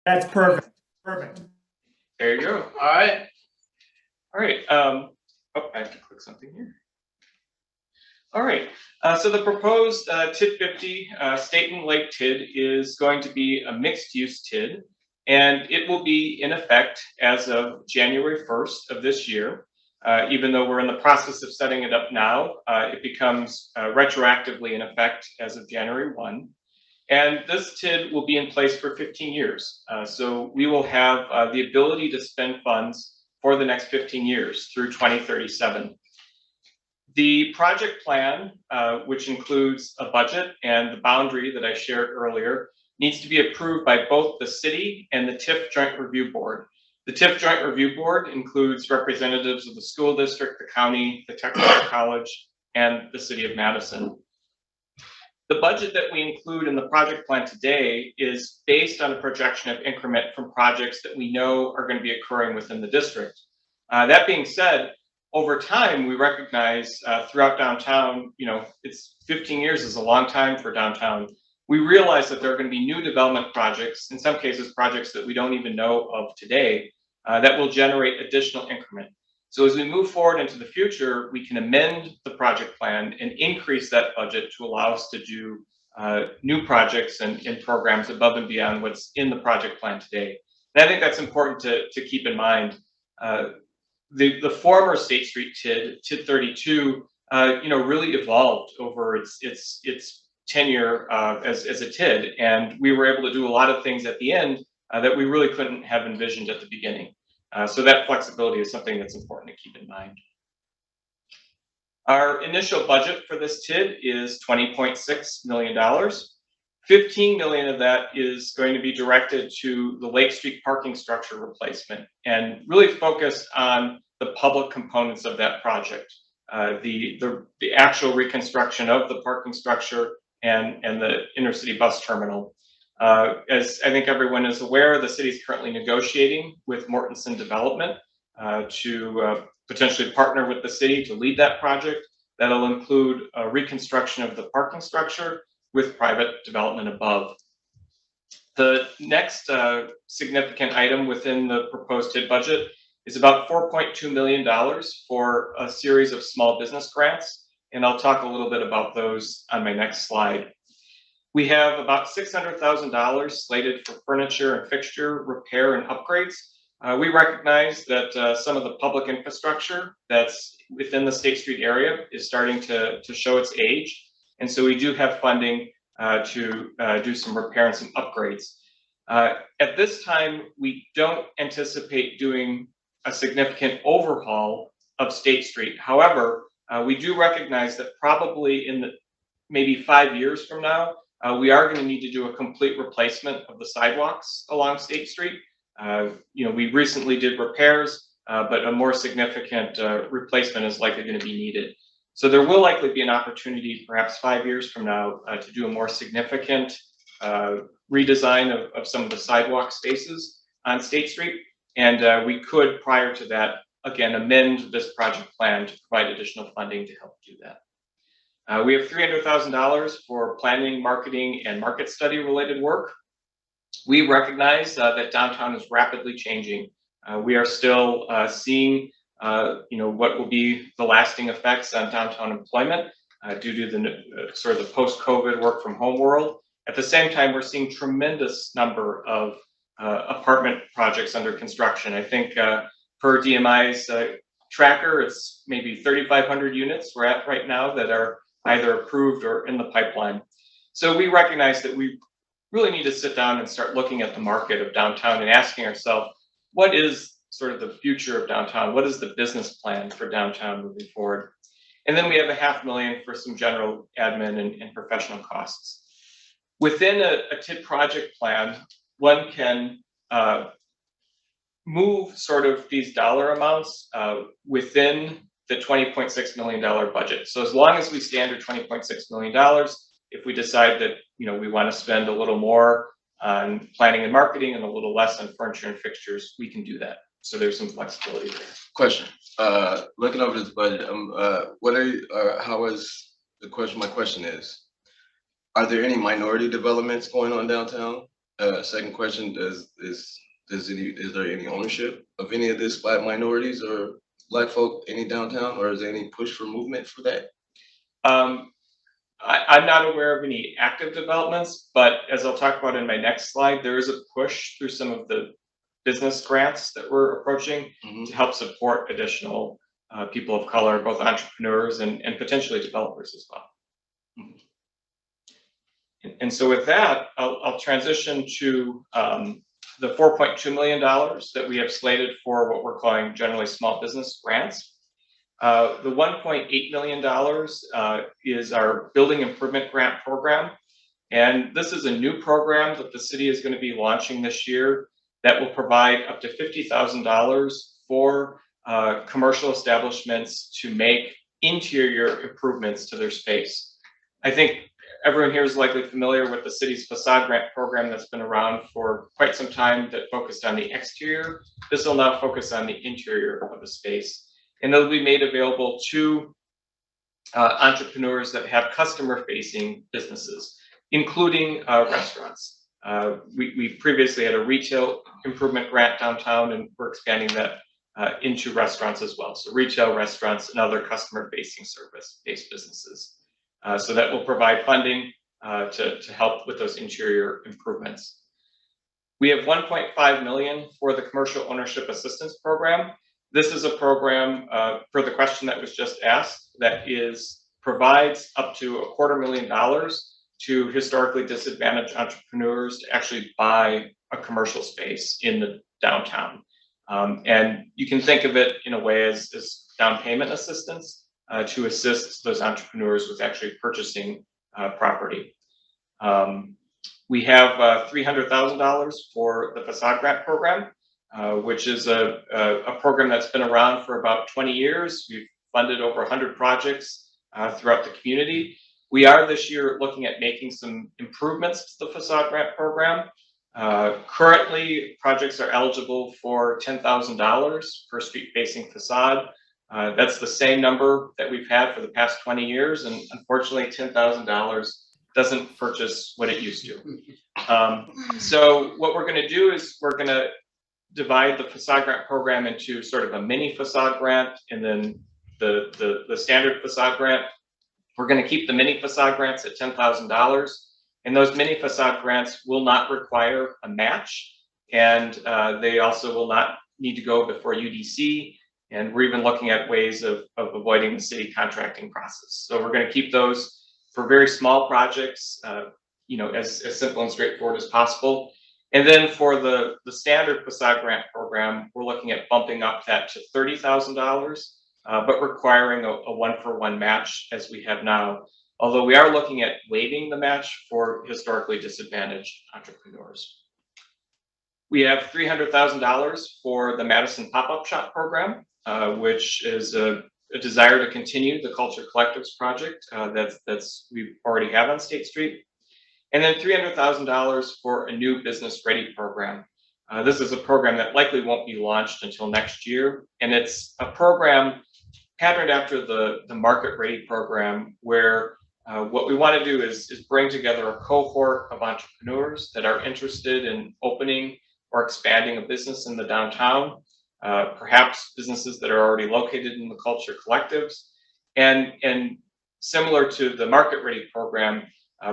That's perfect. Perfect. There you go. All right. All right. Oh, I have to click something here. All right. So the proposed TID 50 State and Lake TID is going to be a mixed-use TID, and it will be in effect as of January 1st of this year. Even though we're in the process of setting it up now, it becomes retroactively in effect as of January 1. And this TID will be in place for 15 years. So we will have the ability to spend funds for the next 15 years through 2037. The project plan, which includes a budget and the boundary that I shared earlier, needs to be approved by both the city and the TIF Joint Review Board. The TIF Joint Review Board includes representatives of the school district, the county, the technical college, and the city of Madison. The budget that we include in the project plan today is based on a projection of increment from projects that we know are going to be occurring within the district. That being said, over time, we recognize throughout downtown, it's 15 years is a long time for downtown. We realize that there are going to be new development projects, in some cases projects that we don't even know of today, that will generate additional increment. So as we move forward into the future, we can amend the project plan and increase that budget to allow us to do new projects and programs above and beyond what's in the project plan today. And I think that's important to keep in mind. The former State Street TID 32, really evolved over its tenure as a TID, and we were able to do a lot of things at the end that we really couldn't have envisioned at the beginning. So that flexibility is something that's important to keep in mind. Our initial budget for this TID is $20.6 million. $15 million of that is going to be directed to the Lake Street parking structure replacement and really focused on the public components of that project, the actual reconstruction of the parking structure and the intercity bus terminal. As I think everyone is aware, the city is currently negotiating with Mortensen Development to potentially partner with the city to lead that project. That'll include a reconstruction of the parking structure with private development above. The next significant item within the proposed TID budget is about $4.2 million for a series of small business grants, and I'll talk a little bit about those on my next slide. We have about $600,000 slated for furniture and fixture repair and upgrades. We recognize that some of the public infrastructure that's within the State Street area is starting to show its age. And so we do have funding to do some repair and some upgrades. At this time, we don't anticipate doing a significant overhaul of State Street. However, we do recognize that probably in maybe 5 years from now, we are going to need to do a complete replacement of the sidewalks along State Street. We recently did repairs, but a more significant replacement is likely going to be needed. So there will likely be an opportunity, perhaps 5 years from now, to do a more significant redesign of some of the sidewalk spaces on State Street. And we could, prior to that, again, amend this project plan to provide additional funding to help do that. We have $300,000 for planning, marketing, and market study related work. We recognize that downtown is rapidly changing. We are still seeing what will be the lasting effects on downtown employment due to the sort of the post-COVID work from home world. At the same time, we're seeing tremendous number of apartment projects under construction. I think per DMI's tracker, it's maybe 3,500 units we're at right now that are either approved or in the pipeline. So we recognize that we really need to sit down and start looking at the market of downtown and asking ourselves, what is sort of the future of downtown? What is the business plan for downtown moving forward? And then we have $500,000 for some general admin and professional costs. Within a TID project plan, one can move sort of these dollar amounts within the $20.6 million budget. So as long as we stay under $20.6 million, if we decide that we want to spend a little more on planning and marketing and a little less on furniture and fixtures, we can do that. So there's some flexibility there. Question: looking over this budget, my question is, are there any minority developments going on downtown? Second question, is there any ownership of any of this Black minorities or Black folk, any downtown, or is there any push for movement for that? I'm not aware of any active developments, but as I'll talk about in my next slide, there is a push through some of the business grants that we're approaching to help support additional people of color, both entrepreneurs and potentially developers as well. And so with that, I'll transition to the $4.2 million that we have slated for what we're calling generally small business grants. The $1.8 million is our building improvement grant program. And this is a new program that the city is going to be launching this year that will provide up to $50,000 for commercial establishments to make interior improvements to their space. I think everyone here is likely familiar with the city's facade grant program that's been around for quite some time that focused on the exterior. This will now focus on the interior of the space. And they'll be made available to entrepreneurs that have customer-facing businesses, including restaurants. We previously had a retail improvement grant downtown, and we're expanding that into restaurants as well. So retail, restaurants, and other customer-facing service-based businesses. So that will provide funding to help with those interior improvements. We have $1.5 million for the commercial ownership assistance program. This is a program, for the question that was just asked, that provides up to $250,000 to historically disadvantaged entrepreneurs to actually buy a commercial space in the downtown. And you can think of it in a way as down payment assistance to assist those entrepreneurs with actually purchasing property. We have $300,000 for the facade grant program, which is a program that's been around for about 20 years. We've funded over 100 projects throughout the community. We are this year looking at making some improvements to the facade grant program. Currently, projects are eligible for $10,000 per street-facing facade. That's the same number that we've had for the past 20 years, and unfortunately, $10,000 doesn't purchase what it used to. So what we're going to do is we're going to divide the facade grant program into sort of a mini facade grant and then the standard facade grant. We're going to keep the mini facade grants at $10,000, and those mini facade grants will not require a match, and they also will not need to go before UDC. And we're even looking at ways of avoiding the city contracting process. So we're going to keep those for very small projects, as simple and straightforward as possible. And then for the standard facade grant program, we're looking at bumping up that to $30,000, but requiring a one-for-one match as we have now. Although we are looking at waiving the match for historically disadvantaged entrepreneurs. We have $300,000 for the Madison Pop-Up Shop program, which is a desire to continue the Culture Collectives project that's we already have on State Street. And then $300,000 for a new Business Ready program. This is a program that likely won't be launched until next year. And it's a program patterned after the Market Ready program, where what we want to do is bring together a cohort of entrepreneurs that are interested in opening or expanding a business in the downtown, perhaps businesses that are already located in the Culture Collectives, and similar to the Market Ready program,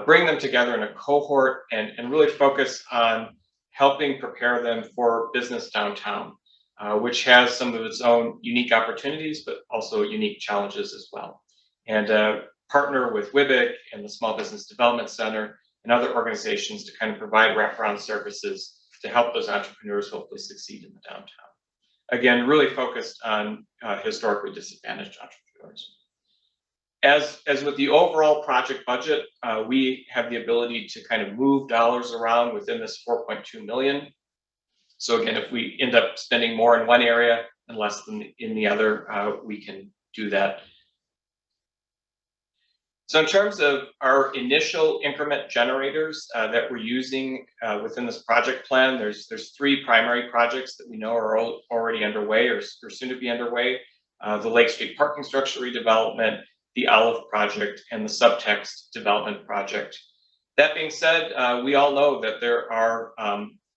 bring them together in a cohort and really focus on helping prepare them for business downtown, which has some of its own unique opportunities, but also unique challenges as well. And partner with WIBIC and the Small Business Development Center and other organizations to kind of provide wraparound services to help those entrepreneurs hopefully succeed in the downtown. Again, really focused on historically disadvantaged entrepreneurs. As with the overall project budget, we have the ability to kind of move dollars around within this $4.2 million. So again, if we end up spending more in one area and less than in the other, we can do that. So in terms of our initial increment generators that we're using within this project plan, there's three primary projects that we know are already underway or soon to be underway. The Lake Street parking structure redevelopment, the Olive project, and the subtext development project. That being said, we all know that there are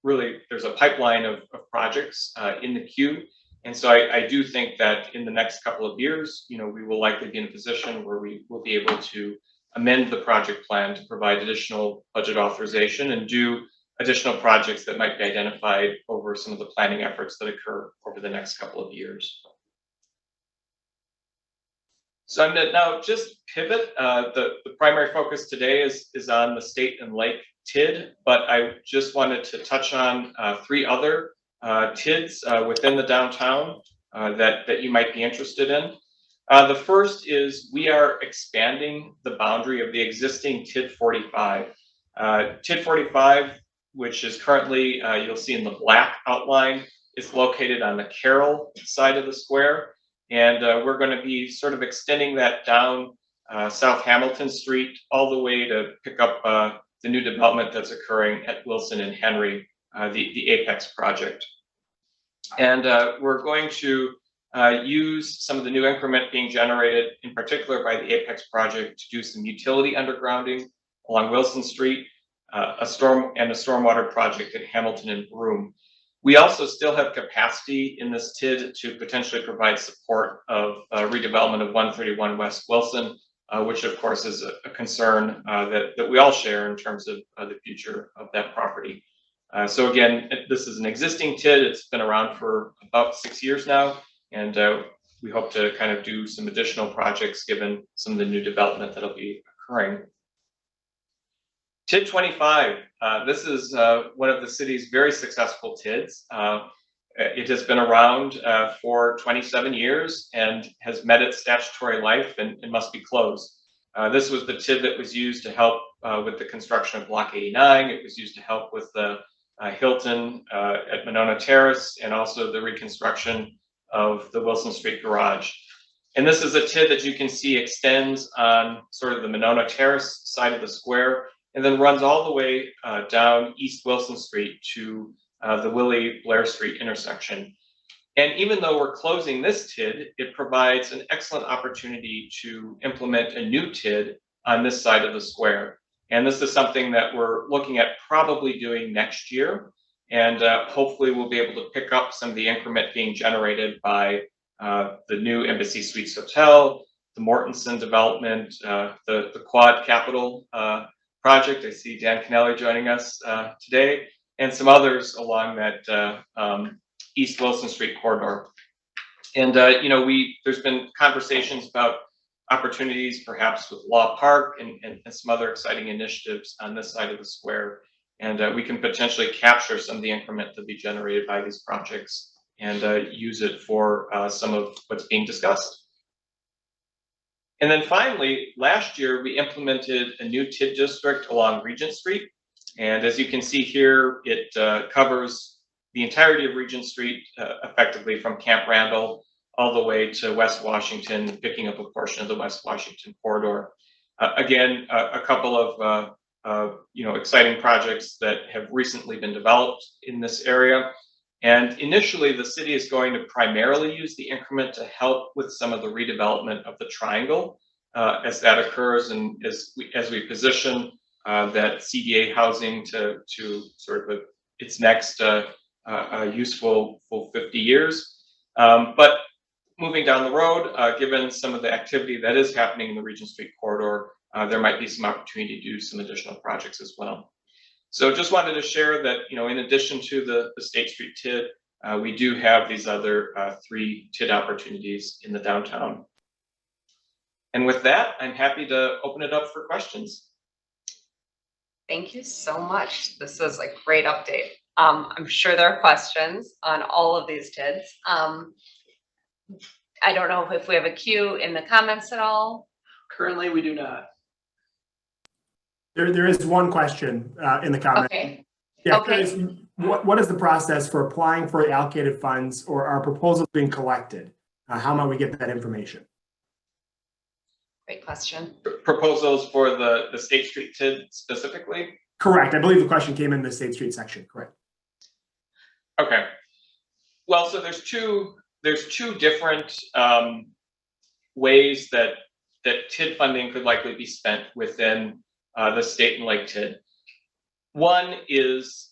there's a pipeline of projects in the queue. And so I do think that in the next couple of years, we will likely be in a position where we will be able to amend the project plan to provide additional budget authorization and do additional projects that might be identified over some of the planning efforts that occur over the next couple of years. So I'm going to now just pivot. The primary focus today is on the state and lake TID, but I just wanted to touch on 3 other TIDs within the downtown that you might be interested in. The first is we are expanding the boundary of the existing TID 45. TID 45, which is currently, you'll see in the black outline, is located on the Carroll side of the square. And we're going to be sort of extending that down South Hamilton Street all the way to pick up the new development that's occurring at Wilson and Henry, the Apex project. And we're going to use some of the new increment being generated, in particular by the Apex project, to do some utility undergrounding along Wilson Street, a stormwater project at Hamilton and Broome. We also still have capacity in this TID to potentially provide support of redevelopment of 131 West Wilson, which of course is a concern that we all share in terms of the future of that property. So again, this is an existing TID. It's been around for about 6 years now, and we hope to kind of do some additional projects given some of the new development that'll be occurring. TID 25, this is one of the city's very successful TIDs. It has been around for 27 years and has met its statutory life and must be closed. This was the TID that was used to help with the construction of Block 89. It was used to help with the Hilton at Monona Terrace and also the reconstruction of the Wilson Street Garage. And this is a TID that you can see extends on sort of the Monona Terrace side of the square, and then runs all the way down East Wilson Street to the Willie Blair Street intersection. And even though we're closing this TID, it provides an excellent opportunity to implement a new TID on this side of the square. And this is something that we're looking at probably doing next year. And hopefully we'll be able to pick up some of the increment being generated by the new Embassy Suites Hotel, the Mortensen development, the Quad Capital project. I see Dan Kennelly joining us today, and some others along that East Wilson Street corridor. And there's been conversations about opportunities perhaps with Law Park and some other exciting initiatives on this side of the square. And we can potentially capture some of the increment to be generated by these projects and use it for some of what's being discussed. And then finally, last year, we implemented a new TID district along Regent Street. And as you can see here, it covers the entirety of Regent Street, effectively from Camp Randall all the way to West Washington, picking up a portion of the West Washington corridor. Again, a couple of exciting projects that have recently been developed in this area. And initially, the city is going to primarily use the increment to help with some of the redevelopment of the triangle as that occurs, and as we position that CDA housing to sort of its next useful full 50 years. But moving down the road, given some of the activity that is happening in the Regent Street corridor, there might be some opportunity to do some additional projects as well. So just wanted to share that, in addition to the State Street TID, we do have these other 3 TID opportunities in the downtown. And with that, I'm happy to open it up for questions. Thank you so much. This was a great update. I'm sure there are questions on all of these TIDs. I don't know if we have a queue in the comments at all. Currently, we do not. There is one question in the comments. Okay. Yeah, Okay. What is the process for applying for allocated funds, or are proposals being collected? How might we get that information? Great question. Proposals for the State Street TID specifically? Correct. I believe the question came in the State Street section. Correct. Okay. Well, so there's two different ways that TID funding could likely be spent within the state and Lake TID. One is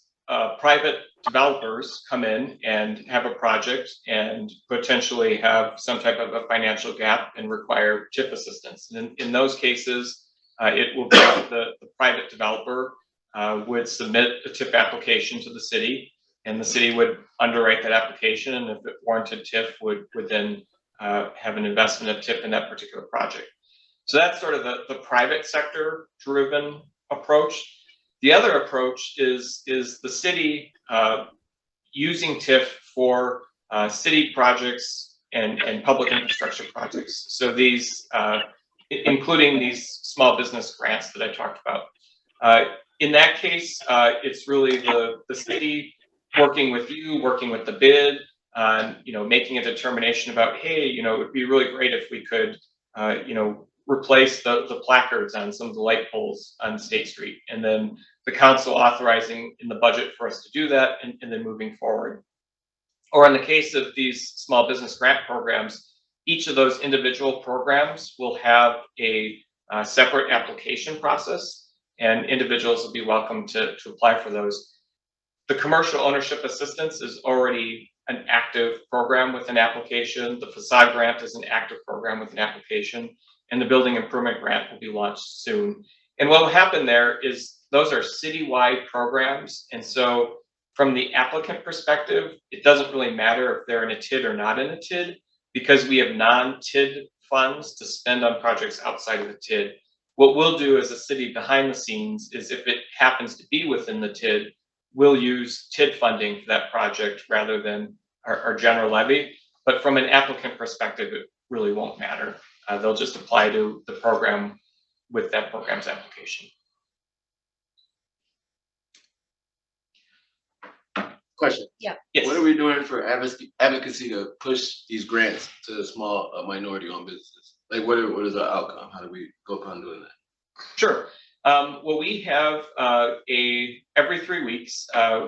private developers come in and have a project and potentially have some type of a financial gap and require TIF assistance. And in those cases, it will be the private developer would submit a TIF application to the city, and the city would underwrite that application, and if it warranted TIF, would then have an investment of TIF in that particular project. So that's sort of the private sector driven approach. The other approach is the city using TIF for city projects and public infrastructure projects. So these, including these small business grants that I talked about. In that case, it's really the city working with you, working with the bid, on making a determination about, hey, it would be really great if we could, replace the placards on some of the light poles on State Street, and then the council authorizing in the budget for us to do that, and then moving forward. Or in the case of these small business grant programs, each of those individual programs will have a separate application process, and individuals will be welcome to apply for those. The commercial ownership assistance is already an active program with an application. The facade grant is an active program with an application, and the building improvement grant will be launched soon. And what will happen there is those are citywide programs. And so from the applicant perspective, it doesn't really matter if they're in a TID or not in a TID, because we have non-TID funds to spend on projects outside of the TID. What we'll do as a city behind the scenes is, if it happens to be within the TID, we'll use TID funding for that project rather than our general levy. But from an applicant perspective, it really won't matter. They'll just apply to the program with that program's application. Question. Yeah. Yes. What are we doing for advocacy to push these grants to small minority-owned businesses? Like, what is our outcome? How do we go upon doing that? Sure. Well, we have every 3 weeks,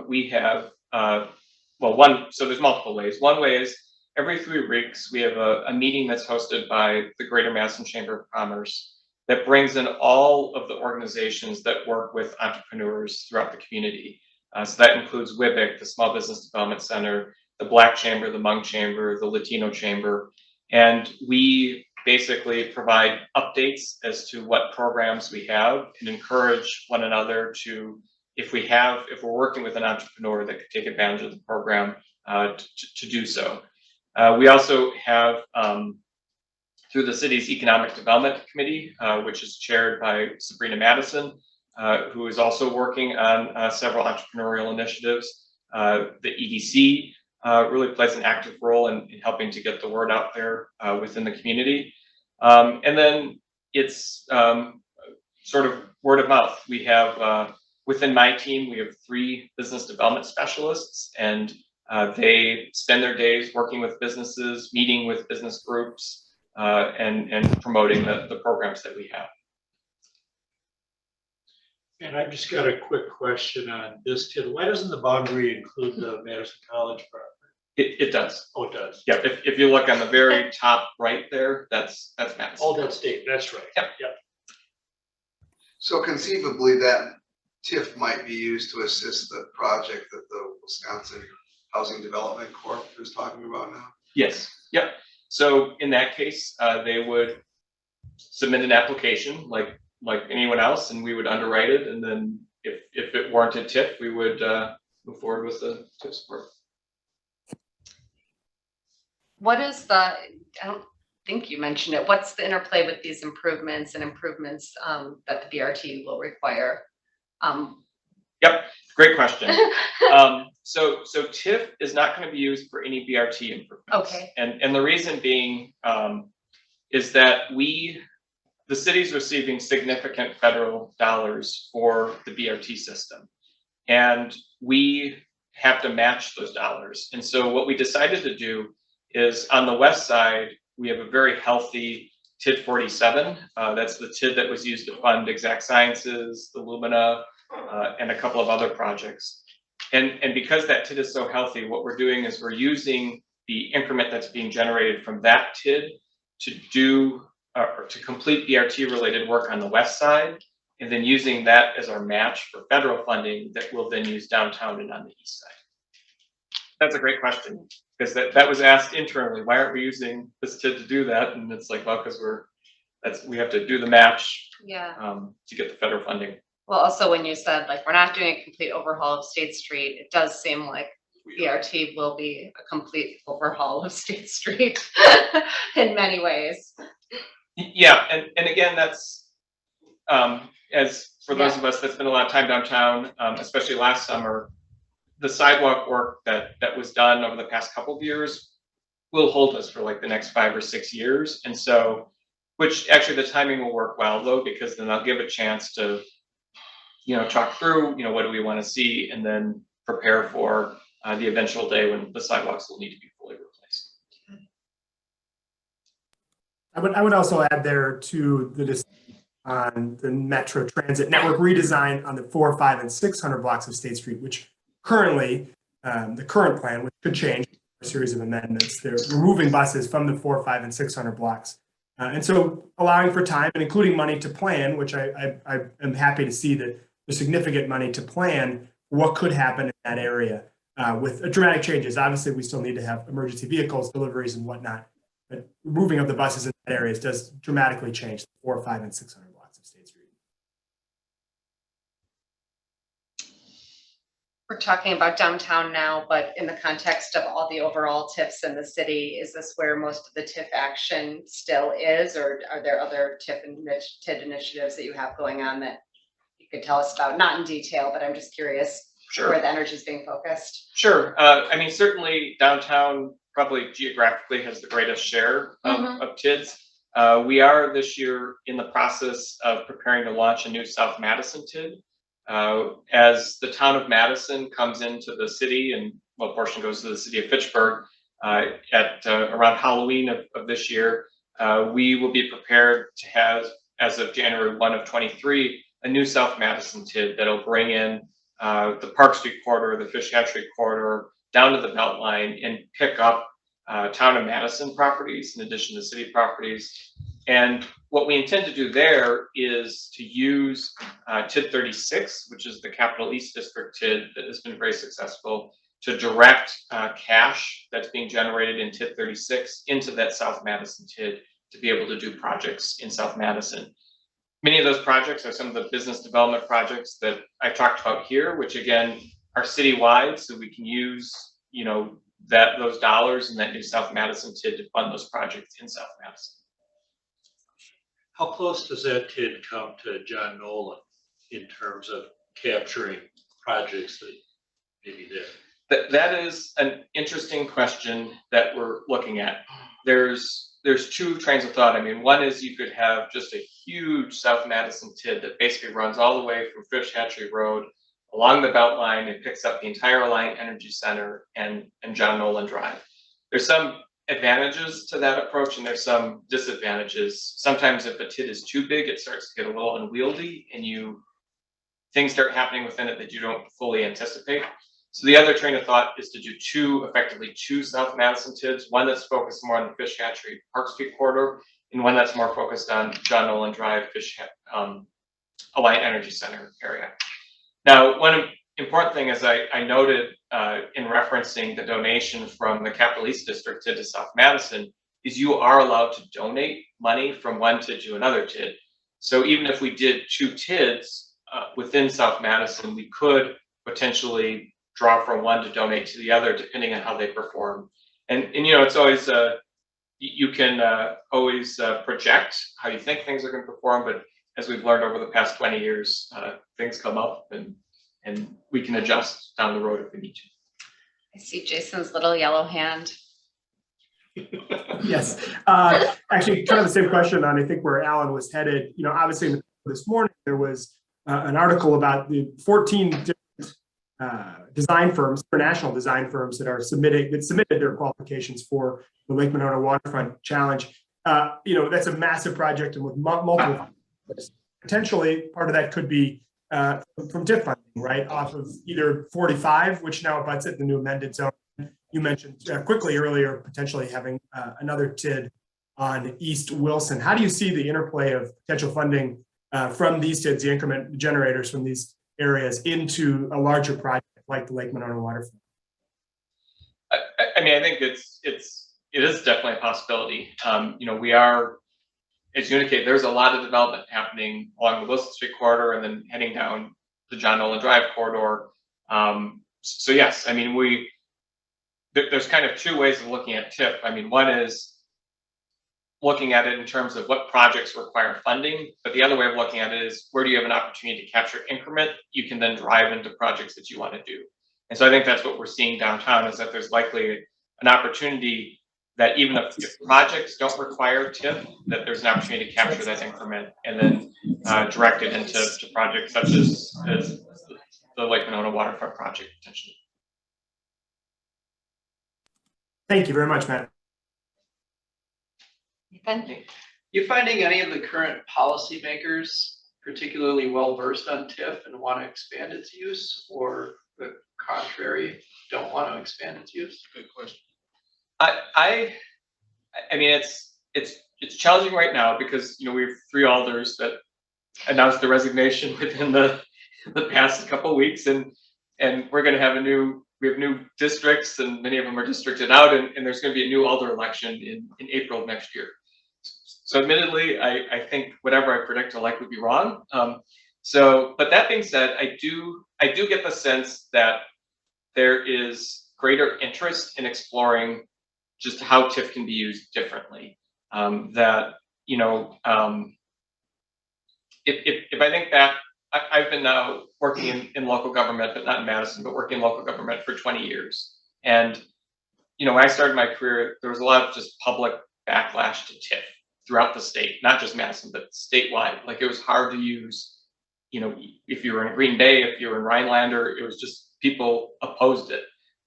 we have, so there's multiple ways. One way is every 3 weeks, we have a meeting that's hosted by the Greater Madison Chamber of Commerce that brings in all of the organizations that work with entrepreneurs throughout the community. So that includes WIBIC, the Small Business Development Center, the Black Chamber, the Hmong Chamber, the Latino Chamber. And we basically provide updates as to what programs we have and encourage one another to, if we're working with an entrepreneur that could take advantage of the program, to do so. We also have, through the city's Economic Development Committee, which is chaired by Sabrina Madison, who is also working on several entrepreneurial initiatives. The EDC really plays an active role in helping to get the word out there within the community. And then it's sort of word of mouth. We have, within my team, we have 3 business development specialists, and they spend their days working with businesses, meeting with business groups, and promoting the programs that we have. And I've just got a quick question on this TID. Why doesn't the boundary include the Madison College property? It does. Oh, it does. Yeah, if you look on the very top right there, that's Madison. Oh, that's state. That's right. Yep. Yep. So conceivably, that TIF might be used to assist the project that the Wisconsin Housing Development Corp is talking about now? Yes. Yep. So in that case, they would submit an application like anyone else, and we would underwrite it. And then if it warranted TIF, we would move forward with the TIF support. What is I don't think you mentioned it, what's the interplay with these improvements that the BRT will require? Yep, great question. So TIF is not going to be used for any BRT improvements. Okay. And the reason being is that the city's receiving significant federal dollars for the BRT system, and we have to match those dollars. And so what we decided to do is, on the west side, we have a very healthy TID 47. That's the TID that was used to fund Exact Sciences, the Lumina, and a couple of other projects. And because that TID is so healthy, what we're doing is we're using the increment that's being generated from that TID to complete BRT related work on the west side. and then using that as our match for federal funding that we'll then use downtown and on the east side? That's a great question, because that was asked internally. Why aren't we using this TID to do that? And it's like, well, because we have to do the match Yeah. to get the federal funding. Well, also when you said like, we're not doing a complete overhaul of State Street, it does seem like BRT will be a complete overhaul of State Street in many ways. Yeah, and again, that's as for those of us that spend a lot of time downtown, especially last summer, the sidewalk work that was done over the past couple of years will hold us for like the next 5 or 6 years. And so, which actually the timing will work well though, because then I'll give a chance to, talk through, what do we want to see, and then prepare for the eventual day when the sidewalks will need to be fully replaced. I would also add there to the discussion on the Metro Transit network redesign on the 400, 500, and 600 blocks of State Street, which currently, the current plan, which could change a series of amendments, they're removing buses from the 400, 500, and 600 blocks. And so allowing for time and including money to plan, which I am happy to see that there's significant money to plan what could happen in that area with dramatic changes. Obviously, we still need to have emergency vehicles, deliveries, and whatnot. But removing of the buses in that area does dramatically change the 400, 500, and 600 blocks of State Street. We're talking about downtown now, but in the context of all the overall TIFs in the city, is this where most of the TIF action still is, or are there other TID initiatives that you have going on that you could tell us about? Not in detail, but I'm just curious where the energy is being focused. Sure. Certainly downtown probably geographically has the greatest share of TIDs. We are this year in the process of preparing to launch a new South Madison TID. As the town of Madison comes into the city, and a portion goes to the city of Fitchburg at around Halloween of this year, we will be prepared to have, as of January 1 of 23, a new South Madison TID that'll bring in the Park Street corridor, the Fish Hatchery corridor, down to the Beltline, and pick up town of Madison properties in addition to city properties. And what we intend to do there is to use TID 36, which is the Capital East District TID that has been very successful, to direct cash that's being generated in TID 36 into that South Madison TID to be able to do projects in South Madison. Many of those projects are some of the business development projects that I talked about here, which again are citywide, so we can use those dollars in that new South Madison TID to fund those projects in South Madison. How close does that TID come to John Nolan in terms of capturing projects that may be there? That is an interesting question that we're looking at. There's two trains of thought. I mean, one is you could have just a huge South Madison TID that basically runs all the way from Fish Hatchery Road along the Beltline and picks up the entire Alliant Energy Center and John Nolan Drive. There's some advantages to that approach and there's some disadvantages. Sometimes if a TID is too big, it starts to get a little unwieldy and things start happening within it that you don't fully anticipate. So the other train of thought is to do effectively two South Madison TIDs, one that's focused more on the Fish Hatchery Park Street corridor, and one that's more focused on John Nolan Drive, Alliant Energy Center area. Now, one important thing, as I noted in referencing the donation from the Capital East District TID to South Madison, is you are allowed to donate money from one TID to another TID. So even if we did two TIDs within South Madison, we could potentially draw from one to donate to the other, depending on how they perform. And it's always, you can always project how you think things are going to perform, but as we've learned over the past 20 years, things come up and we can adjust down the road if we need to. I see Jason's little yellow hand. Yes, actually kind of the same question on, I think, where Alan was headed. Obviously this morning there was an article about the 14 different design firms, international design firms that submitted their qualifications for the Lake Monona Waterfront Challenge. That's a massive project and with multiple potentially part of that could be from TIF funding, right? Off of either 45, which now abuts it, the new amended zone. You mentioned quickly earlier, potentially having another TID on East Wilson. How do you see the interplay of potential funding from these TIDs, the increment generators from these areas into a larger project like the Lake Monona waterfront? I mean, I think it is definitely a possibility. We are, as you indicate, there's a lot of development happening along the Wilson Street corridor and then heading down the John Nolan Drive corridor. So yes, I mean, there's kind of two ways of looking at TIF. I mean, one is looking at it in terms of what projects require funding, but the other way of looking at it is where do you have an opportunity to capture increment you can then drive into projects that you want to do. And so I think that's what we're seeing downtown, is that there's likely an opportunity that even if projects don't require TIF, that there's an opportunity to capture that increment and then direct it into projects such as the Lake Monona waterfront project potentially. Thank you very much, Matt. You finding any of the current policymakers particularly well versed on TIF and want to expand its use, or the contrary, don't want to expand its use? Good question. I mean, it's challenging right now because we have 3 alders that announced the resignation within the past couple of weeks, and we're going to have we have new districts, and many of them are districted out, and there's going to be a new alder election in April of next year. So admittedly, I think whatever I predict will likely be wrong. But that being said, I do get the sense that there is greater interest in exploring just how TIF can be used differently. If I think back, I've been now working in local government, but not in Madison, but working in local government for 20 years. And when I started my career, there was a lot of just public backlash to TIF throughout the state, not just Madison, but statewide. Like, it was hard to use. If you were in Green Bay, if you were in Rhinelander, it was just people opposed it.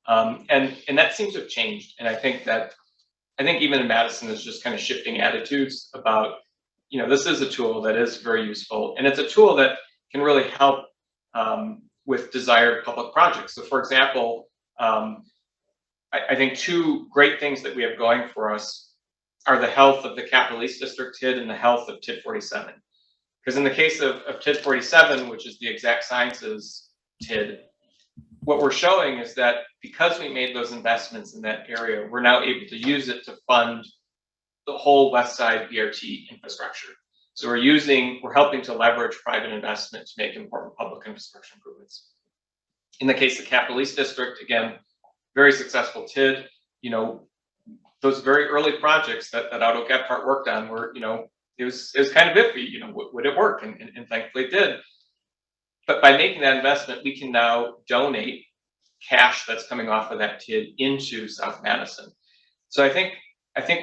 And that seems to have changed. And I think even in Madison, there's just kind of shifting attitudes about, this is a tool that is very useful, and it's a tool that can really help with desired public projects. So for example, I think 2 great things that we have going for us are the health of the Capital East District TID and the health of TID 47. Because in the case of TID 47, which is the exact sciences TID, what we're showing is that because we made those investments in that area, we're now able to use it to fund the whole West Side BRT infrastructure. So we're helping to leverage private investment to make important public infrastructure improvements. In the case of Capital East District, again, very successful TID. Those very early projects that Auto Gephardt worked on were, it was kind of iffy. Would it work? And thankfully it did. But by making that investment, we can now donate cash that's coming off of that TID into South Madison. So I think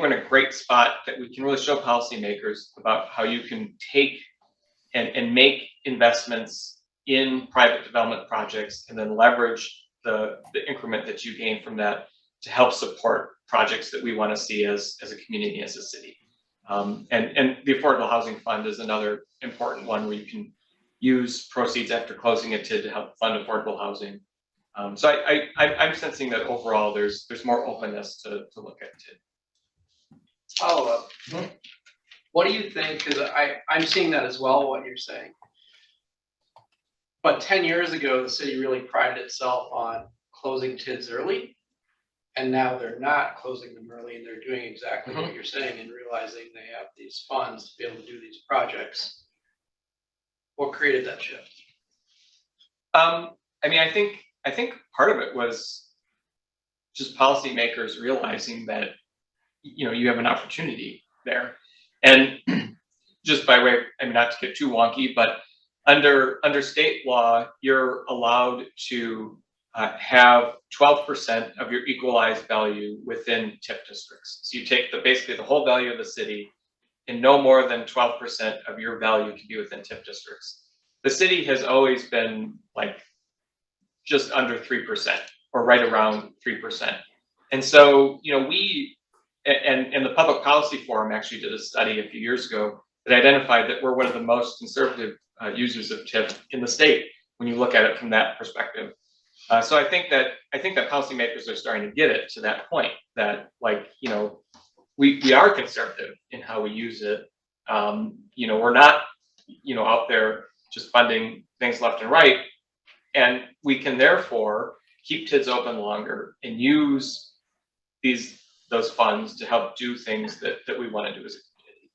we're in a great spot that we can really show policymakers about how you can take and make investments in private development projects and then leverage the increment that you gain from that to help support projects that we want to see as a community, as a city. And the Affordable Housing Fund is another important one where you can use proceeds after closing a TID to help fund affordable housing. So I'm sensing that overall there's more openness to look at TID. Follow up. What do you think? Because I'm seeing that as well, what you're saying. But 10 years ago, the city really prided itself on closing TIDs early. And now they're not closing them early, and they're doing exactly what you're saying and realizing they have these funds to be able to do these projects. What created that shift? I mean, I think part of it was just policymakers realizing that you have an opportunity there, and just by way, I mean, not to get too wonky, but under state law, you're allowed to have 12% of your equalized value within TIF districts. So you take basically the whole value of the city, and no more than 12% of your value can be within TIF districts. The city has always been like just under 3% or right around 3%. And so, we and the Public Policy Forum actually did a study a few years ago that identified that we're one of the most conservative users of TIF in the state when you look at it from that perspective. So I think that policymakers are starting to get it to that point that, like, we are conservative in how we use it. We're not out there just funding things left and right. And we can therefore keep TIDs open longer and use those funds to help do things that we want to do as a community.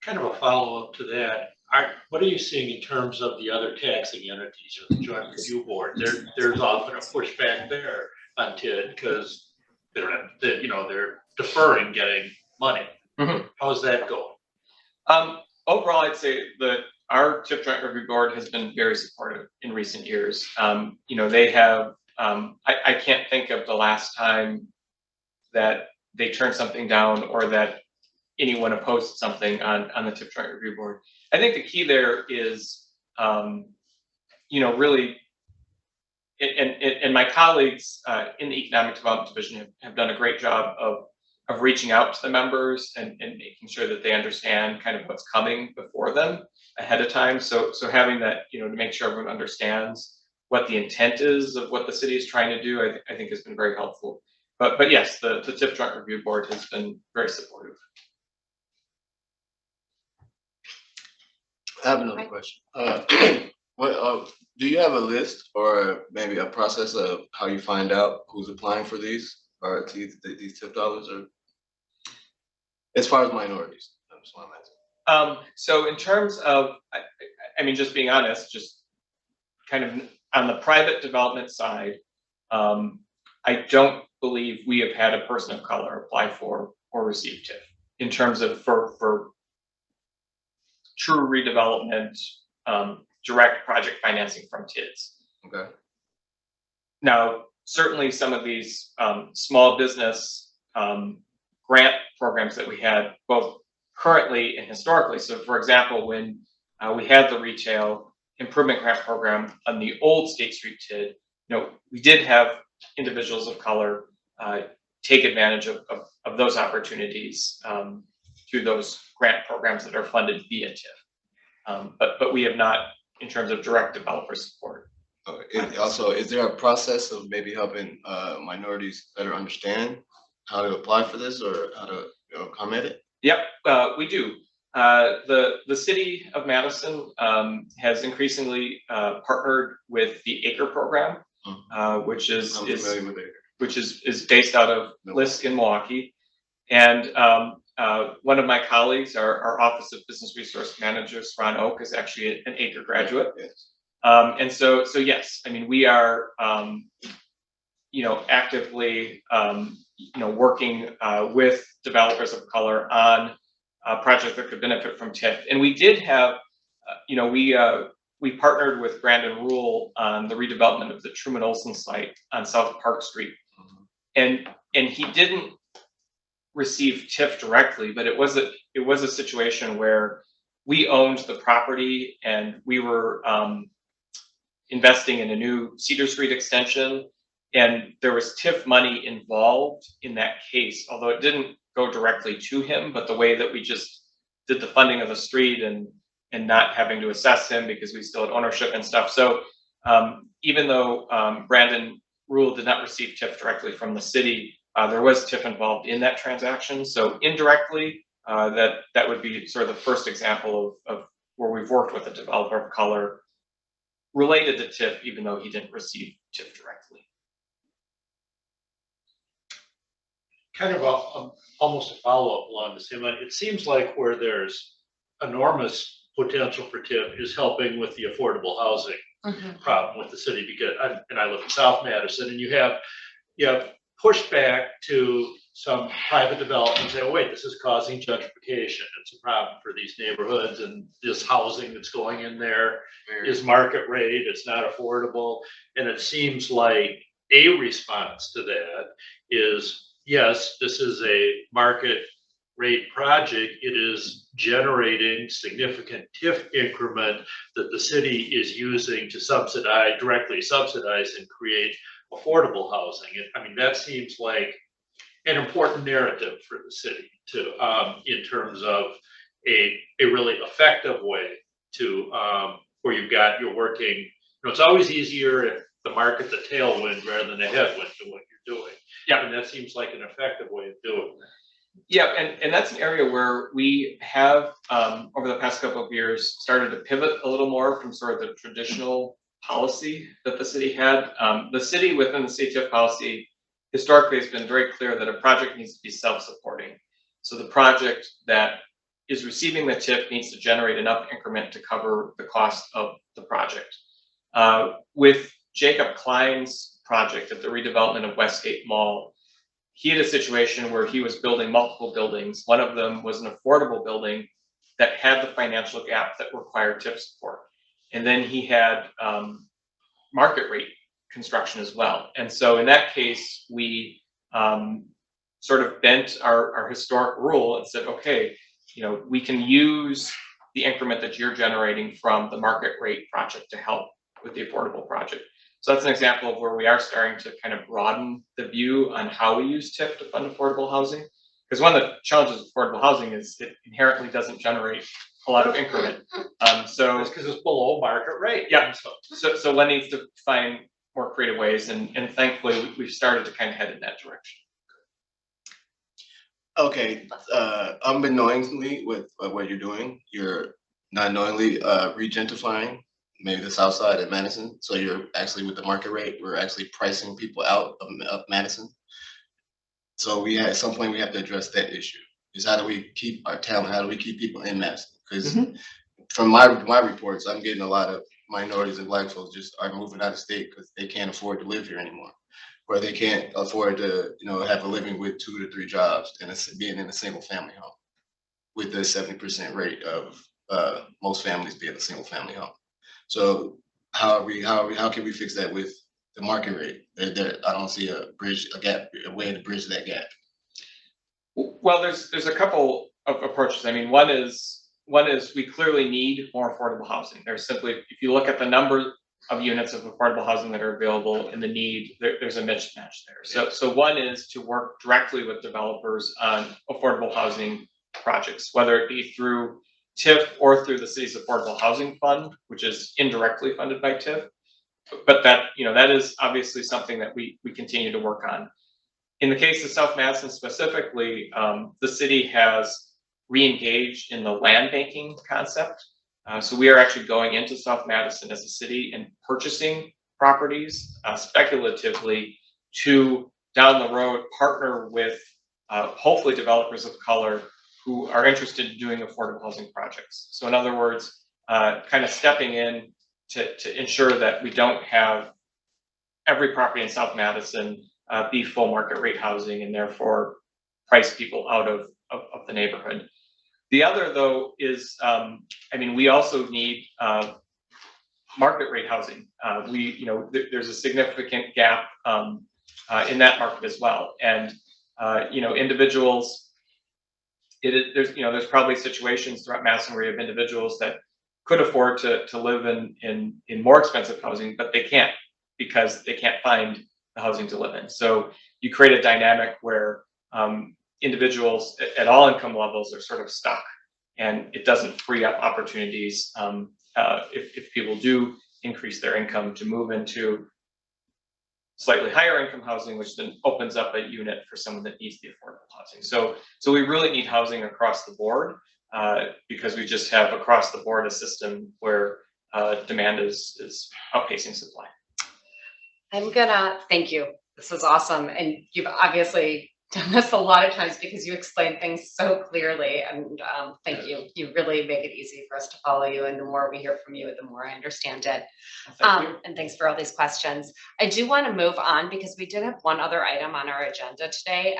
Kind of a follow-up to that, what are you seeing in terms of the other taxing entities or the joint review board? There's often a pushback there on TID because they're deferring getting money. Mhm. How's that going? Overall, I'd say that our TIF Joint Review Board has been very supportive in recent years. They have, I can't think of the last time that they turned something down or that anyone opposed something on the TIF Joint Review Board. I think the key there is, really, and my colleagues in the Economic Development Division have done a great job of reaching out to the members and making sure that they understand kind of what's coming before them ahead of time. So having that, to make sure everyone understands what the intent is of what the city is trying to do, I think has been very helpful. But yes, the TIF Joint Review Board has been very supportive. I have another question. Do you have a list or maybe a process of how you find out who's applying for these or these TIF dollars, or as far as minorities? That's what I'm asking. So in terms of, I mean, just being honest, just kind of on the private development side, I don't believe we have had a person of color apply for or receive TIF in terms of for true redevelopment, direct project financing from TIDs. Okay. Now, certainly some of these small business grant programs that we had both currently and historically. So for example, when we had the retail improvement grant program on the old State Street TID, we did have individuals of color take advantage of those opportunities through those grant programs that are funded via TIF. But we have not in terms of direct developer support. Okay. Also, is there a process of maybe helping minorities better understand how to apply for this or how to come at it? Yep, we do. The city of Madison has increasingly partnered with the ACRE program, which is based out of LISC in Milwaukee. And one of my colleagues, our Office of Business Resource Manager, Ron Oak, is actually an ACRE graduate. Yes. And so yes, I mean, we are, actively, working with developers of color on projects that could benefit from TIF. And we did have, we partnered with Brandon Rule on the redevelopment of the Truman Olson site on South Park Street. And he didn't receive TIF directly, but it was a situation where we owned the property and we were investing in a new Cedar Street extension, and there was TIF money involved in that case, although it didn't go directly to him, but the way that we just did the funding of the street and not having to assess him because we still had ownership and stuff. So even though Brandon Rule did not receive TIF directly from the city, there was TIF involved in that transaction. So indirectly, that would be sort of the first example of where we've worked with a developer of color related to TIF, even though he didn't receive TIF directly. Kind of almost a follow-up along the same line. It seems like where there's enormous potential for TIF is helping with the affordable housing problem with the city, because I live in South Madison, and you have pushback to some private development say, oh wait, this is causing gentrification. It's a problem for these neighborhoods, and this housing that's going in there is market rate. It's not affordable. And it seems like a response to that is, yes, this is a market rate project. It is generating significant TIF increment that the city is using to directly subsidize and create affordable housing. I mean, that seems like an important narrative for the city to, in terms of a really effective way to, where you're working, it's always easier if the market's a tailwind rather than a headwind to what you're doing. Yeah. And that seems like an effective way of doing that. Yeah, and that's an area where we have, over the past couple of years, started to pivot a little more from sort of the traditional policy that the city had. The city within the CTF policy historically has been very clear that a project needs to be self-supporting. So the project that is receiving the TIF needs to generate enough increment to cover the cost of the project. With Jacob Klein's project at the redevelopment of Westgate Mall, he had a situation where he was building multiple buildings. One of them was an affordable building that had the financial gap that required TIF support. And then he had market rate construction as well. And so in that case, we sort of bent our historic rule and said, okay, we can use the increment that you're generating from the market rate project to help with the affordable project. So that's an example of where we are starting to kind of broaden the view on how we use TIF to fund affordable housing. Because one of the challenges of affordable housing is it inherently doesn't generate a lot of increment. So It's because it's below market rate. Yeah. So one needs to find more creative ways, and thankfully we've started to kind of head in that direction. Okay, unbeknowingly with what you're doing, you're not knowingly regentrifying maybe the south side of Madison. So you're actually with the market rate, we're actually pricing people out of Madison. So we at some point we have to address that issue. Is how do we keep our talent? How do we keep people in Madison? Because from my reports, I'm getting a lot of minorities and Black folks just are moving out of state because they can't afford to live here anymore, or they can't afford to have a living with 2 to 3 jobs and being in a single family home with the 70% rate of most families being a single family home. So how can we fix that with the market rate? I don't see a way to bridge that gap. Well, there's a couple of approaches. I mean, one is we clearly need more affordable housing. There's simply, if you look at the number of units of affordable housing that are available and the need, there's a mismatch there. So one is to work directly with developers on affordable housing projects, whether it be through TIF or through the city's affordable housing fund, which is indirectly funded by TIF. But that is obviously something that we continue to work on. In the case of South Madison specifically, the city has re-engaged in the land banking concept. So we are actually going into South Madison as a city and purchasing properties speculatively to down the road partner with hopefully developers of color who are interested in doing affordable housing projects. So in other words, kind of stepping in to ensure that we don't have every property in South Madison be full market rate housing and therefore price people out of the neighborhood. The other though is, we also need market rate housing. There's a significant gap in that market as well. And individuals, there's probably situations throughout Madison where you have individuals that could afford to live in more expensive housing, but they can't because they can't find the housing to live in. So you create a dynamic where individuals at all income levels are sort of stuck, and it doesn't free up opportunities if people do increase their income to move into slightly higher income housing, which then opens up a unit for someone that needs the affordable housing. So we really need housing across the board because we just have across the board a system where demand is outpacing supply. I'm gonna thank you. This was awesome. And you've obviously done this a lot of times because you explain things so clearly, and thank you. You really make it easy for us to follow you, and the more we hear from you, the more I understand it. And thanks for all these questions. I do want to move on because we did have one other item on our agenda today.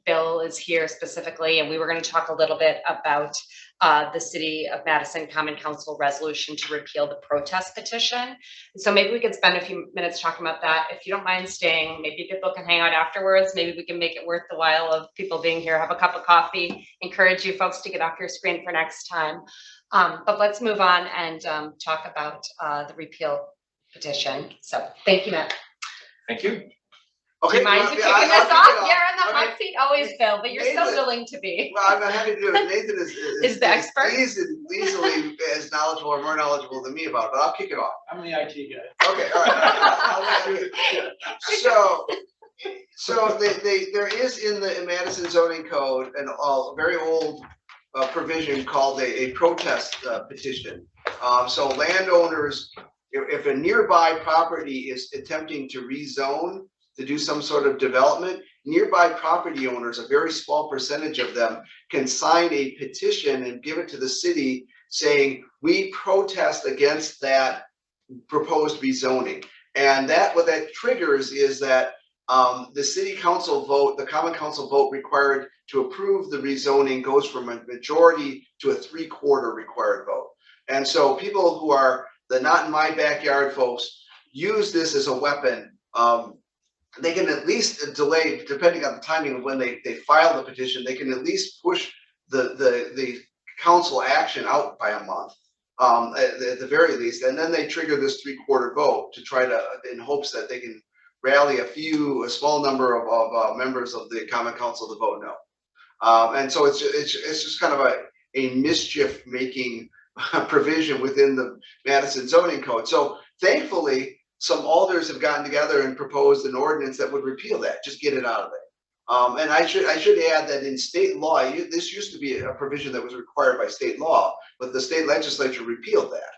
Bill is here specifically, and we were going to talk a little bit about the City of Madison Common Council resolution to repeal the protest petition. So maybe we could spend a few minutes talking about that. If you don't mind staying, maybe people can hang out afterwards. Maybe we can make it worth the while of people being here, have a cup of coffee, encourage you folks to get off your screen for next time. But let's move on and talk about the repeal petition. So thank you, Matt. Thank you. Okay. Do you mind kicking this off? You're in the hot seat always, Bill, but you're so willing to be. Well, I'm happy to do it. Nathan Is the expert? Easily as knowledgeable or more knowledgeable than me about it, but I'll kick it off. I'm the IT guy. Okay, all right. So there is in the Madison zoning code a very old provision called a protest petition. So landowners, if a nearby property is attempting to rezone to do some sort of development, nearby property owners, a very small percentage of them, can sign a petition and give it to the city saying, we protest against that proposed rezoning. And what that triggers is that the city council vote, the common council vote required to approve the rezoning goes from a majority to a 3/4 required vote. And so people who are the not in my backyard folks use this as a weapon. They can at least delay, depending on the timing of when they file the petition, they can at least push the council action out by a month, at the very least. And then they trigger this 3/4 vote to try to, in hopes that they can rally a small number of members of the common council to vote no. And so it's just kind of a mischief making provision within the Madison zoning code. So thankfully, some alders have gotten together and proposed an ordinance that would repeal that, just get it out of there. And I should add that in state law, this used to be a provision that was required by state law, but the state legislature repealed that.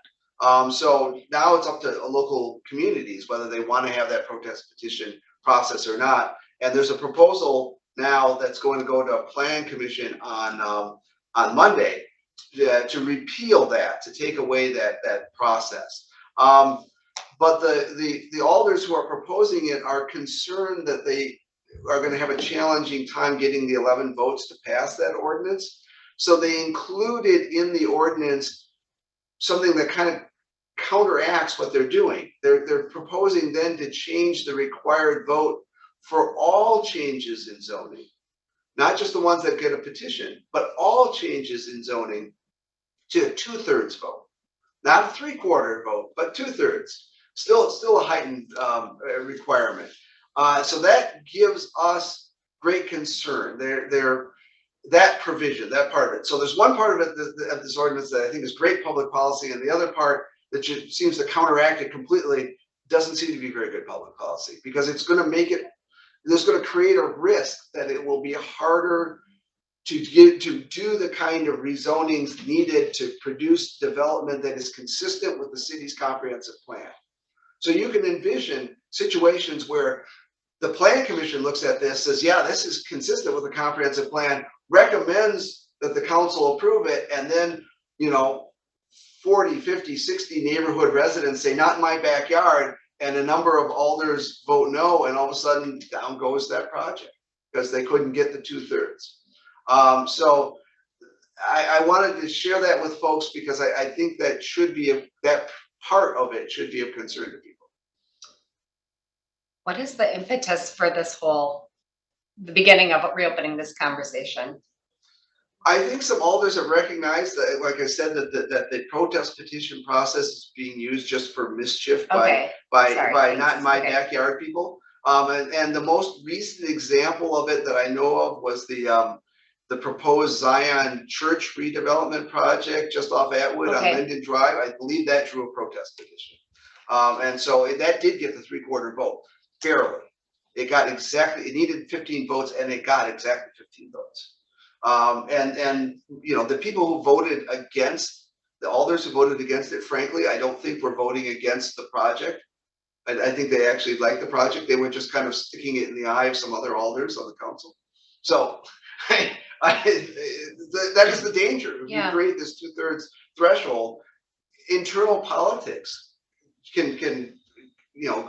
So now it's up to local communities whether they want to have that protest petition process or not. And there's a proposal now that's going to go to a plan commission on Monday to repeal that, to take away that process. But the alders who are proposing it are concerned that they are going to have a challenging time getting the 11 votes to pass that ordinance. So they included in the ordinance something that kind of counteracts what they're doing. They're proposing then to change the required vote for all changes in zoning, not just the ones that get a petition, but all changes in zoning to a 2/3 vote, not a 3/4 vote, but 2/3. Still a heightened requirement. So that gives us great concern. That provision, that part of it. So there's one part of it of this ordinance that I think is great public policy, and the other part that just seems to counteract it completely doesn't seem to be very good public policy, because it's going to make it, there's going to create a risk that it will be harder to do the kind of rezonings needed to produce development that is consistent with the city's comprehensive plan. So you can envision situations where the plan commission looks at this, says, yeah, this is consistent with the comprehensive plan, recommends that the council approve it, and then, 40, 50, 60 neighborhood residents say, not in my backyard, and a number of alders vote no, and all of a sudden down goes that project because they couldn't get the 2/3. So I wanted to share that with folks because I think that should be that part of it should be of concern to people. What is the impetus for the beginning of reopening this conversation? I think some alders have recognized that, like I said, that the protest petition process is being used just for mischief by not in my backyard people. And the most recent example of it that I know of was the proposed Zion Church redevelopment project just off Atwood on Linden Drive. I believe that drew a protest petition. And so that did get the 3/4 vote, barely. It needed 15 votes and it got exactly 15 votes. And the people who voted against, the alders who voted against it, frankly, I don't think were voting against the project. I think they actually liked the project. They were just kind of sticking it in the eye of some other alders on the council. So that is the danger. If you create this 2/3 threshold, internal politics can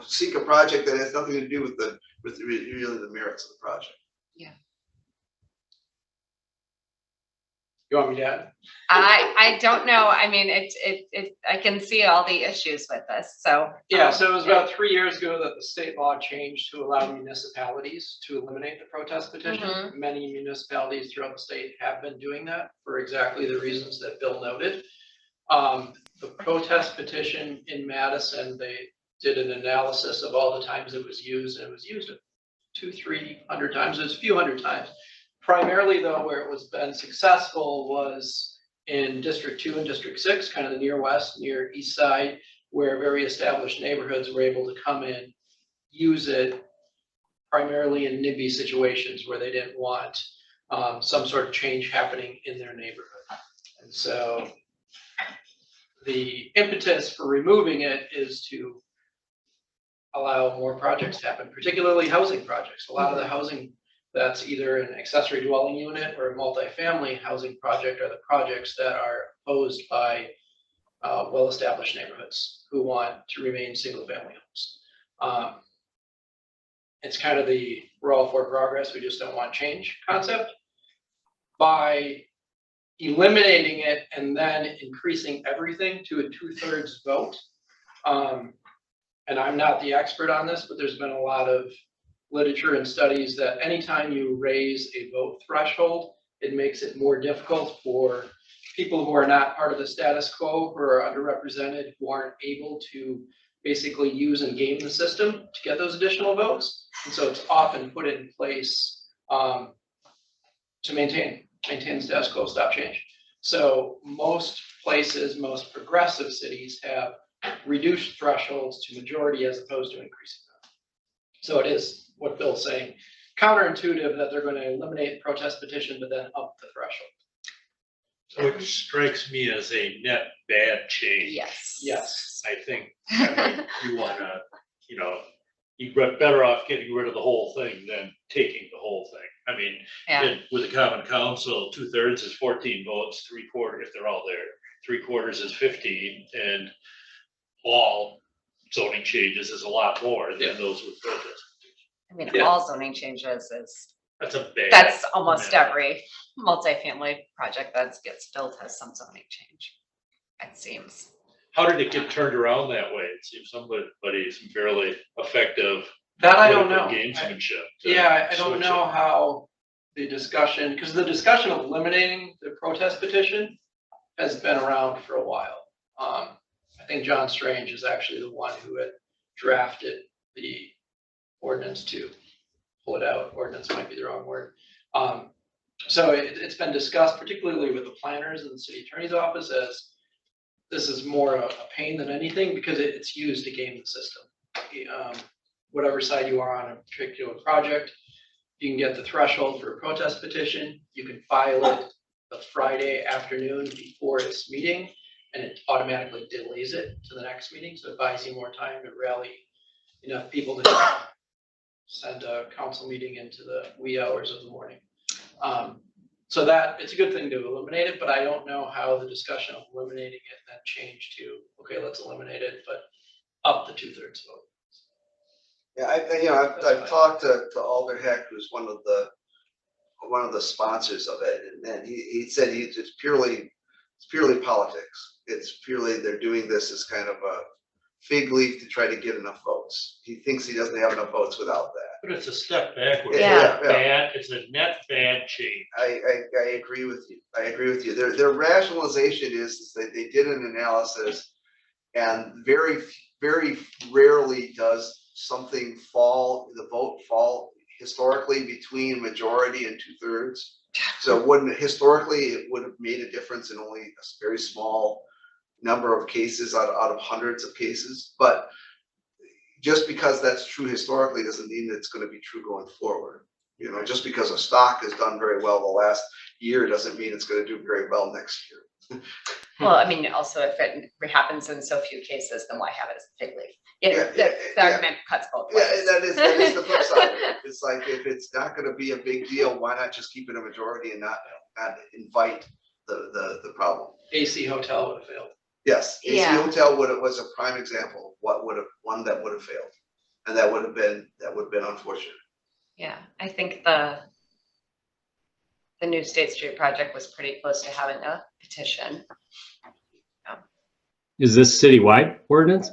seek a project that has nothing to do with really the merits of the project. Yeah. You want me to add? I don't know. I mean, I can see all the issues with this. So yeah, so it was about 3 years ago that the state law changed to allow municipalities to eliminate the protest petition. Mm-hmm. Many municipalities throughout the state have been doing that for exactly the reasons that Bill noted. The protest petition in Madison, they did an analysis of all the times it was used, and it was used 200-300 times. It was a few hundred times. Primarily, though, where it was been successful was in District 2 and District 6, kind of the near west, near east side, where very established neighborhoods were able to come in, use it, primarily in NIMBY situations where they didn't want some sort of change happening in their neighborhood. And so the impetus for removing it is to allow more projects to happen, particularly housing projects. A lot of the housing that's either an accessory dwelling unit or a multifamily housing project are the projects that are opposed by well-established neighborhoods who want to remain single-family homes. It's kind of the we're all for progress, we just don't want change concept. By eliminating it and then increasing everything to a 2/3 vote. And I'm not the expert on this, but there's been a lot of literature and studies that anytime you raise a vote threshold, it makes it more difficult for people who are not part of the status quo, who are underrepresented, who aren't able to basically use and game the system to get those additional votes. And so it's often put in place to maintain the status quo, stop change. So most places, most progressive cities have reduced thresholds to majority as opposed to increasing them. So it is what Bill's saying, counterintuitive that they're going to eliminate the protest petition, but then up the threshold. Which strikes me as a net bad change. Yes. Yes. I think you wanna, you're better off getting rid of the whole thing than taking the whole thing. I mean, Yeah. with a common council, 2/3 is 14 votes, 3/4, if they're all there, 3/4 is 15, and all zoning changes is a lot more than those with protest. I mean, Yeah. all zoning changes is, That's a bad. that's almost Yeah. every multifamily project that gets built has some zoning change, it seems. How did it get turned around that way? It seems somebody, some fairly effective That I don't political know. gamesmanship. to Yeah, I don't switch know it. how the discussion, because the discussion of eliminating the protest petition has been around for a while. I think John Strange is actually the one who had drafted the ordinance to pull it out. Ordinance might be the wrong word. So it's been discussed, particularly with the planners in the city attorney's office, as this is more a pain than anything because it's used to game the system. Whatever side you are on a particular project, you can get the threshold for a protest petition. You can file it the Friday afternoon before its meeting, and it automatically delays it to the next meeting. So it buys you more time to rally enough people to send a council meeting into the wee hours of the morning. So that it's a good thing to eliminate it, but I don't know how the discussion of eliminating it then changed to, okay, let's eliminate it, but up the 2/3 vote. Yeah, I've talked to Alder Heck, who's one of the sponsors of it, and then he said it's purely politics. It's purely they're doing this as kind of a fig leaf to try to get enough votes. He thinks he doesn't have enough votes without that. But it's a step backwards. Yeah. It's a net bad change. I agree with you. I agree with you. Their rationalization is that they did an analysis, and very rarely does something the vote fall historically between majority and 2/3. So historically it would have made a difference in only a very small number of cases out of hundreds of cases. But just because that's true historically doesn't mean that it's going to be true going forward. Just because a stock has done very well the last year doesn't mean it's going to do very well next year. Well, I mean, also if it happens in so few cases, then why have it as a fig leaf? The argument cuts both ways. Yeah, that is the flip side of it. It's like, if it's not going to be a big deal, why not just keep it a majority and not invite the problem? AC Hotel would have failed. Yes, AC Yeah. Hotel was a prime example of one that would have failed, and that would have been unfortunate. Yeah, I think the new State Street project was pretty close to having a petition. Is this citywide ordinance?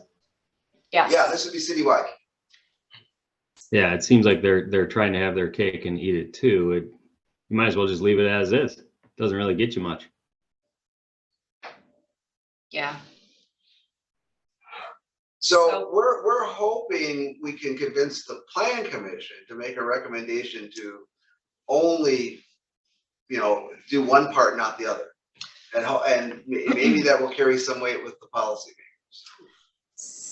Yes. Yeah, this would be citywide. Yeah, it seems like they're trying to have their cake and eat it too. You might as well just leave it as is. Doesn't really get you much. Yeah. So we're hoping we can convince the plan commission to make a recommendation to only, do one part, not the other. And maybe that will carry some weight with the policy makers.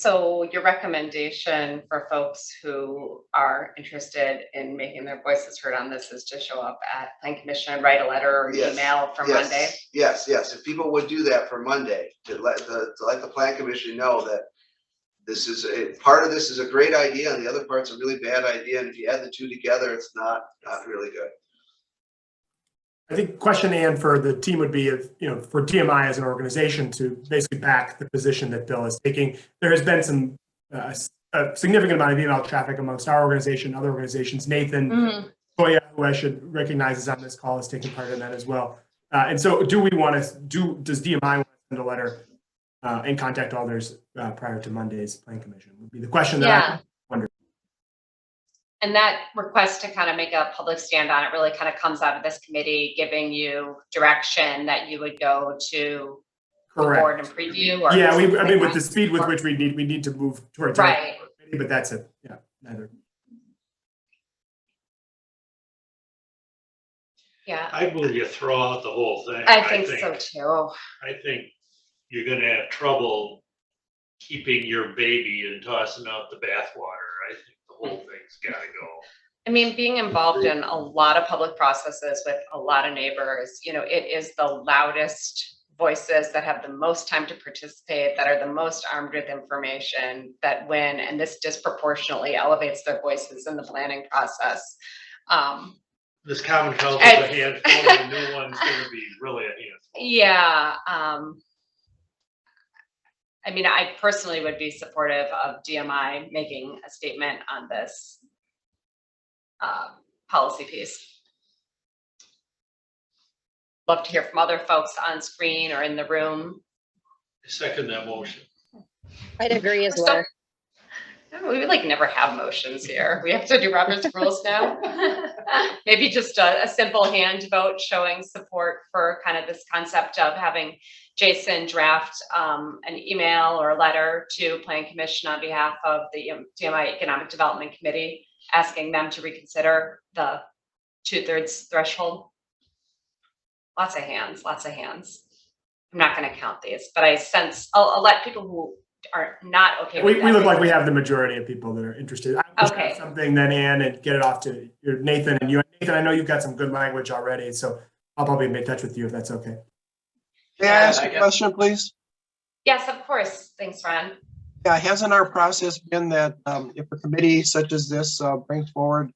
So your recommendation for folks who are interested in making their voices heard on this is to show up at Plan Commission and write a letter or Yes, email for yes, Monday? Yes, if people would do that for Monday, to let the Plan Commission know that this is part of this is a great idea and the other part's a really bad idea. And if you add the two together, it's not really good. I think question, Ann, for the team would be if, for DMI as an organization to basically back the position that Bill is taking. There has been some a significant amount of email traffic amongst our organization, other organizations. Nathan Goya, who I should recognize is on this call, is taking part in that as well. And so does DMI want to send a letter and contact others prior to Monday's Plan Commission? Would be the question that I wonder. And that request to kind of make a public stand on it really kind of comes out of this committee giving you direction that you would go to the board and preview? Or yeah, I mean, with the speed with which we need to move towards right. But that's it. Yeah, neither. Yeah. I believe you throw out the whole thing. I think so too. I think you're gonna have trouble keeping your baby and tossing out the bathwater. I think the whole thing's gotta go. I mean, being involved in a lot of public processes with a lot of neighbors, it is the loudest voices that have the most time to participate, that are the most armed with information, that win, and this disproportionately elevates their voices in the planning process. This common council is a handful, and the new one's gonna be really a handful. Yeah. I mean, I personally would be supportive of DMI making a statement on this policy piece. Love to hear from other folks on screen or in the room. I second that motion. I'd agree as well. We never have motions here. We have to do Robert's rules now. Maybe just a simple hand vote showing support for kind of this concept of having Jason draft an email or a letter to Plan Commission on behalf of the DMI Economic Development Committee, asking them to reconsider the 2/3 threshold. Lots of hands, lots of hands. I'm not going to count these, but I sense I'll let people who are not okay with we look like we have the majority of people that are interested. Okay. Something then, Ann, and get it off to your Nathan and you. Nathan, I know you've got some good language already, so I'll probably be in touch with you if that's okay. May I ask a question, please? Yes, of course. Thanks, Ron. Yeah, hasn't our process been that if a committee such as this brings forward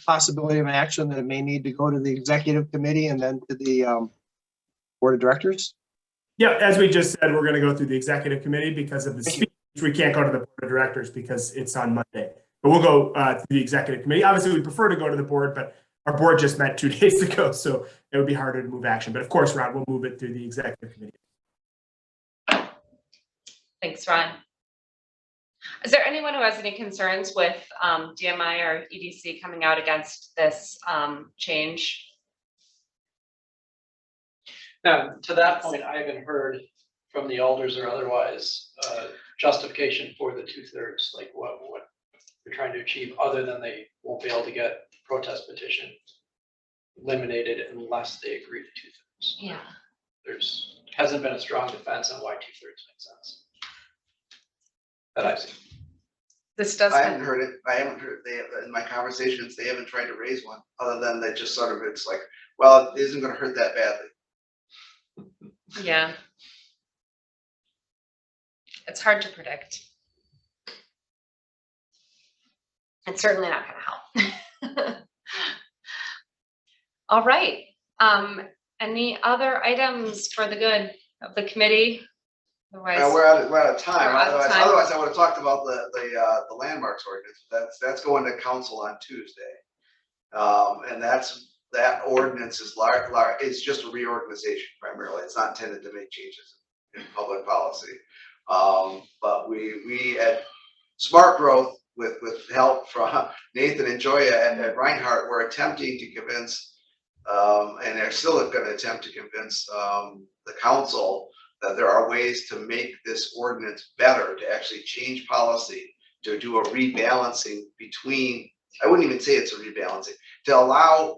possibility of an action, that it may need to go to the executive committee and then to the board of directors? Yeah, as we just said, we're going to go through the executive committee because of the speech. We can't go to the board of directors because it's on Monday. But we'll go to the executive committee. Obviously, we prefer to go to the board, but our board just met 2 days ago, so it would be harder to move action. But of course, Ron, we'll move it through the executive committee. Thanks, Ron. Is there anyone who has any concerns with DMI or EDC coming out against this change? Now, to that point, I haven't heard from the elders or otherwise justification for the 2/3, like what they're trying to achieve, other than they won't be able to get the protest petition eliminated unless they agree to 2/3. Yeah. There's hasn't been a strong defense on why 2/3 makes sense that I've seen. This does. I haven't heard it. I haven't heard in my conversations, they haven't tried to raise one, other than they just sort of, it's like, well, it isn't going to hurt that badly. Yeah. It's hard to predict. It's certainly not going to help. All right. Any other items for the good of the committee? Otherwise, We're out of time. We're out of time. Otherwise, I would have talked about the landmarks ordinance. That's going to council on Tuesday, and that ordinance is it's just a reorganization primarily. It's not intended to make changes in public policy. But we at Smart Growth, with help from Nathan and Joya at Reinhardt, we're attempting to convince, and they're still going to attempt to convince the council that there are ways to make this ordinance better, to actually change policy, to do a rebalancing between, I wouldn't even say it's a rebalancing, to allow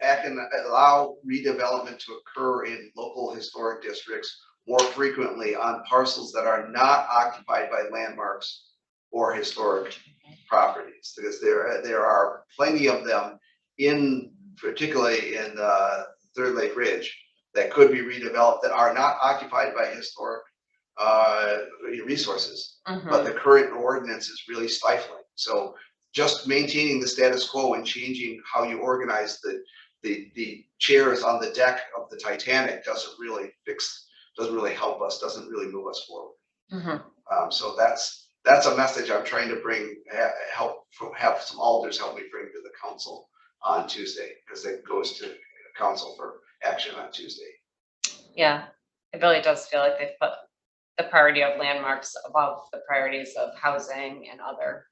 redevelopment to occur in local historic districts more frequently on parcels that are not occupied by landmarks or historic properties, because there are plenty of them particularly in Third Lake Ridge that could be redeveloped that are not occupied by historic resources. But the current ordinance is really stifling. So just maintaining the status quo and changing how you organize the chairs on the deck of the Titanic doesn't really help us, doesn't really move us forward. So that's a message I'm trying to bring, have some alders help me bring to the council on Tuesday, because it goes to council for action on Tuesday. Yeah, it really does feel like they've put the priority of landmarks above the priorities of housing and other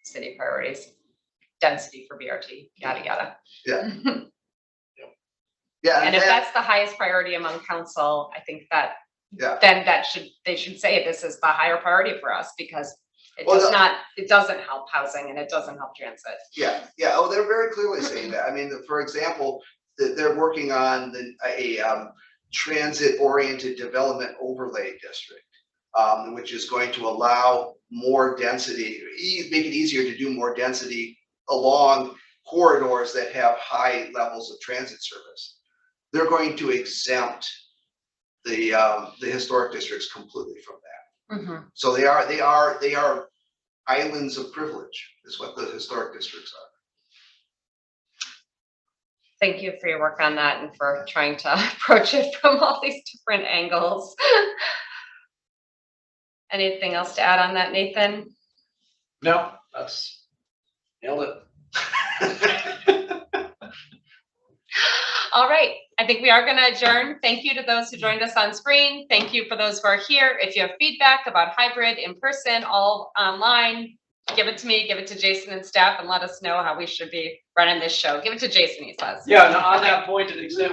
city priorities, density for BRT, yada, yada. Yeah. Yeah. And if that's the highest priority among council, I think that Yeah. then they should say this is the higher priority for us, because it doesn't help housing and it doesn't help transit. Yeah, yeah. Oh, they're very clearly saying that. I mean, for example, they're working on a transit-oriented development overlay district, which is going to allow more density, make it easier to do more density along corridors that have high levels of transit service. They're going to exempt the historic districts completely from that. So they are islands of privilege, is what the historic districts are. Thank you for your work on that and for trying to approach it from all these different angles. Anything else to add on that, Nathan? No, that's nailed it. All right, I think we are going to adjourn. Thank you to those who joined us on screen. Thank you for those who are here. If you have feedback about hybrid, in person, all online, give it to me, give it to Jason and staff, and let us know how we should be running this show. Give it to Jason, he says. Yeah, and on that point, to the extent